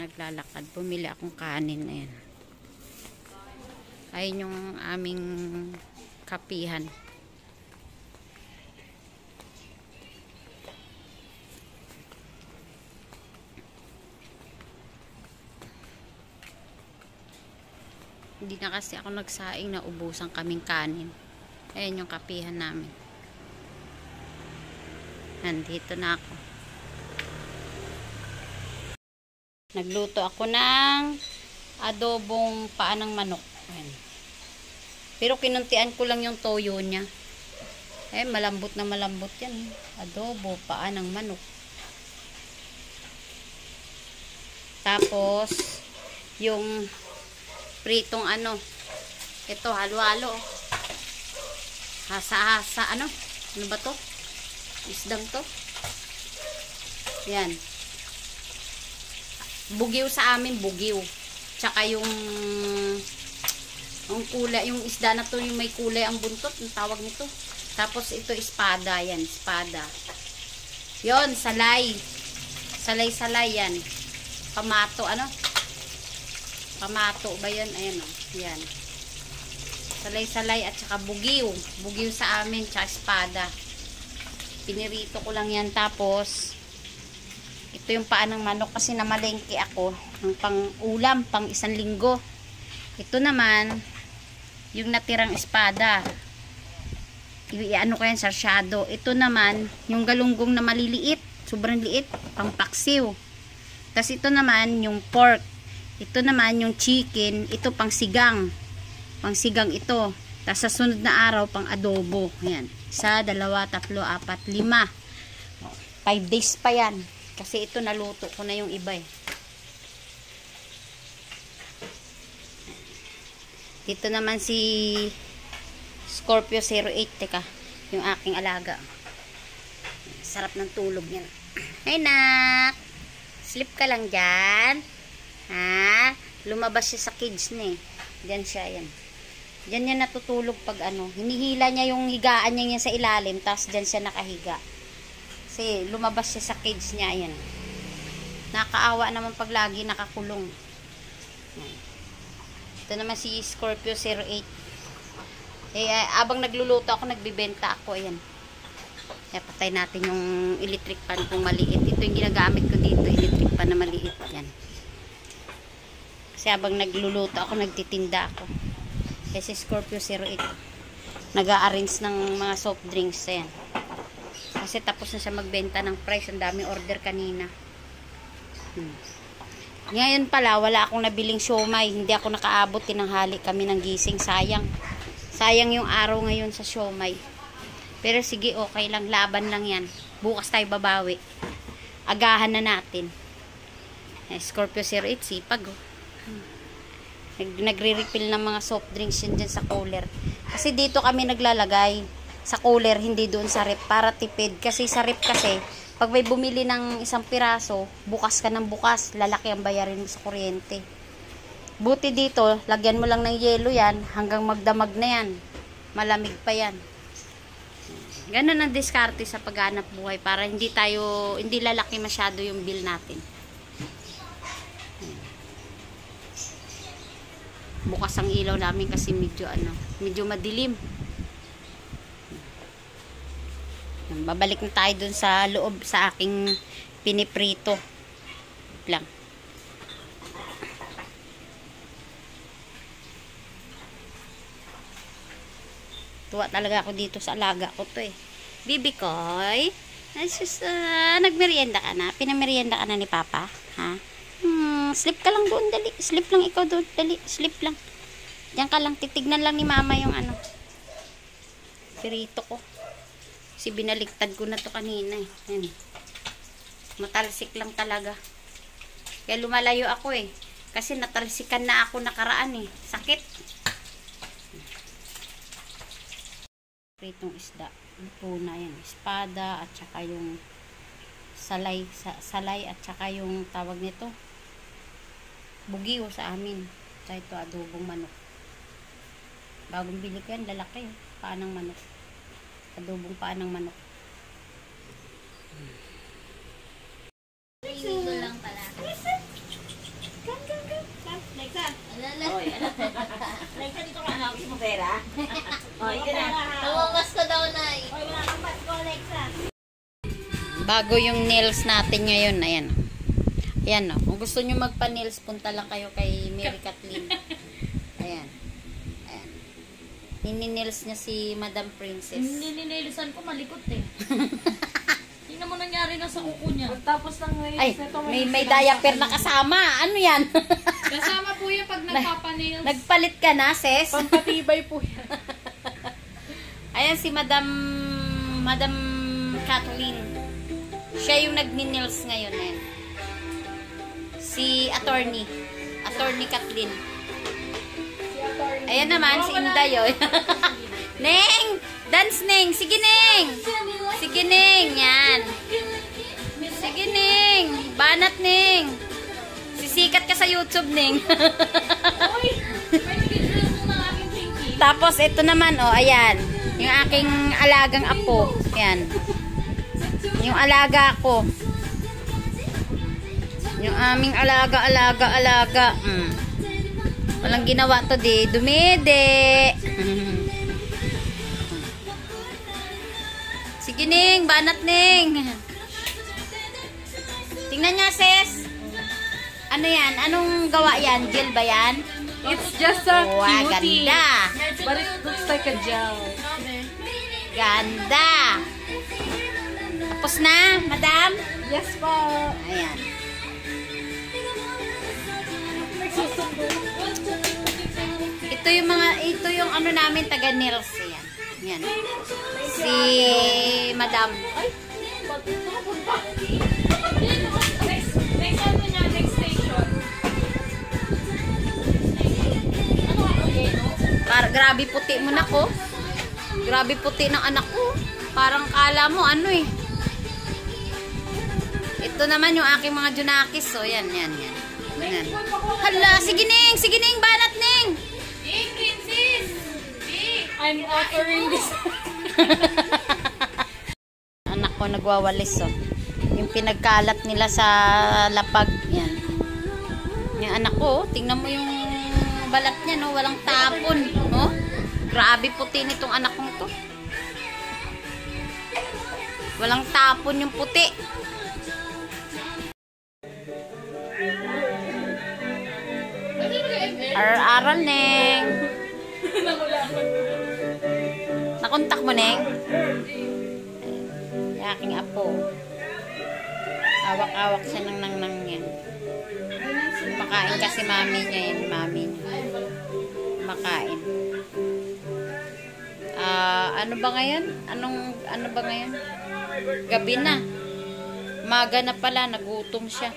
naglalakad. Bumili akong kanin. Ayan. Ayun yung aming kapihan. Hindi na kasi ako nagsaing na ubusan kaming kanin. Ayan yung kapihan namin. Nandito na ako. Nagluto ako ng adobong paa ng manok. Ayan. Pero kinuntian ko lang yung toyo niya. Eh, malambot na malambot yan. Adobo paa ng manok. Tapos, yung pritong ano, ito, halo-halo. Hasa-hasa, ano ba to? Isdang to. Yan. Bugiw sa amin, bugiw. Tsaka yung kulay, yung isda na to, yung may kulay ang buntot, ang tawag nito. Tapos ito, espada, yan, espada. Yon, salay. Salay-salay yan. Pamato, ano? Pamato ba yan? Ayan o, yan. Salay-salay at saka bugiw. Bugiw sa amin, tsaka espada. Pinirito ko lang yan. Tapos, ito yung paa ng manok kasi namalengke ako ng pang-ulam, pang 1 linggo. Ito naman, yung natirang espada. Ano ko yan, sarsyado. Ito naman, yung galunggong na maliliit. Sobrang liit, pang paksiw. Tapos ito naman, yung pork. Ito naman, yung chicken. Ito, pang sigang. Pang sigang ito. Tapos sa sunod na araw, pang adobo. Ayan. 1, 2, 3, 4, 5. 5 days pa yan. Kasi ito naluto ko na yung iba eh. Dito naman si Scorpio 08. Teka, yung aking alaga. Sarap ng tulog niya. Hey nak! Sleep ka lang dyan. Ha? Lumabas siya sa cage niya eh. Diyan siya, yan. Diyan niya natutulog pag ano. Hinihila niya yung higaan niya sa ilalim. Tapos diyan siya nakahiga. Kasi lumabas siya sa cage niya. Ayan. Nakaawa naman pag lagi nakakulong. Ayan. Ito naman si Scorpio 08. Eh, abang nagluluto ako, nagbibenta ako. Ayan. Kaya patay natin yung electric pan kung maliit. Ito yung ginagamit ko dito. Electric pan na maliit. Ayan. Kasi abang nagluluto ako, nagtitinda ako. Kasi Scorpio 08. Nag-a-arrange ng mga soft drinks. Ayan. Kasi tapos na siya magbenta ng price. Ang daming order kanina. Ngayon pala, wala akong nabiling siomay. Hindi ako nakaabot. Tinanghali kami ng gising. Sayang. Sayang yung araw ngayon sa siomay. Pero sige, okay lang. Laban lang yan. Bukas tayo babawi. Agahan na natin. Scorpio 08, sipag. Nagre-refill ng mga soft drinks yun dyan sa cooler. Kasi dito kami naglalagay sa cooler, hindi doon sa rep, para tipid. Kasi sa rep kasi, pag may bumili ng 1 piraso, bukas ka ng bukas, lalaki ang bayarin mo sa kuryente. Buti dito, lagyan mo lang ng yelo yan, hanggang magdamag na yan. Malamig pa yan. Ganun ang diskarte sa paghanap buhay, para hindi lalaki masyado yung bill natin. Bukas ang ilaw namin kasi medyo madilim. Babalik na tayo dun sa loob sa aking piniprito lang. Tuwa talaga ako dito sa alaga ko to eh. Bibi koy, nagmerienda ka na? Pinamerienda ka na ni Papa? Ha? Sleep ka lang doon, dali. Sleep lang ikaw doon, dali. Sleep lang. Diyan ka lang, titignan lang ni Mama yung ano. Pirito ko. Kasi binaliktad ko na to kanina eh. Ayan. Matalsik lang talaga. Kaya lumalayo ako eh. Kasi natalsikan na ako nakaraan eh. Sakit. Pritong isda. Tuna yan. Espada at saka yung salay at saka yung tawag nito. Bugiw sa amin. Tsaka ito adobong manok. Bagong bili ko yan. Lalaki eh. Paa ng manok. Adobong paa ng manok. Liligo lang pala. na. Oy, ano? Like, dito ka na, mo pera? Oy, ito na. Nawakas ka daw, Nay. Oy, wala kang ba't ko, Alexa? Bago yung nails natin ngayon, ayan. Ayan, no. Kung gusto nyo magpa-nails, punta lang kayo kay Mary Kathleen. Ayan. Ayan. Nini-nails niya si Madam Princess. Nininilisan ko malikot eh. Tingnan mo nangyari na sa kuko niya. Tapos ng Ay, may diaper na kasama. Ano yan? Kasama po yan pag nagpapanails. Nagpalit ka na, sis? pampatibay po yan. Ayan si Madam Kathleen. Siya yung nagni-nails ngayon. Ayan. Si Attorney Kathleen. Ayan naman, si Inday. Oh. Neng! Dance, Neng! Sige, Neng! Sige, Neng! Yan. Sige, Neng! Banat, Neng! Sisikat ka sa YouTube, Neng. Uy! May nag-drill mo ng aking pinky. Tapos, ito naman, oh, ayan. Yung aking alagang apo. Yan. Yung alaga ko. Yung aming alaga. Walang ginawa to, di. Dumede. Sige, Ning. Banat, Ning. Tingnan niya, sis. Ano yan? Anong gawa yan? Gel ba yan? It's just a Wow, cutie. ganda. But it looks like a gel. Ganda. Tapos na, madam? Yes po. Ayan. Ito yung ano namin taga nails yan. Yan. Si madam. Next ano niya, next station. Ano ako yun? Grabe puti mo na ko. Grabe puti ng anak ko. Parang kala mo ano eh. Ito naman yung aking mga junakis. So, yan. Yan. Hala, sige Ning, banat Ning. Hey, princess! Hey! I'm offering this. Anak ko nagwawalis oh. Yung pinagkalat nila sa lapag. Yan. Yung anak ko, tingnan mo yung balat niya, no? Walang tapon. Oh. Grabe puti nitong anak kong to. Walang tapon yung puti. Aral, Neng. Nakontak mo, Neng? Yung aking apo. Awak-awak siya ng nang yan. Makain kasi mami niya yun. Mami niya. Makain. Ano ba ngayon? Ano ba ngayon? Gabi na. Maga na pala. Nagutom siya.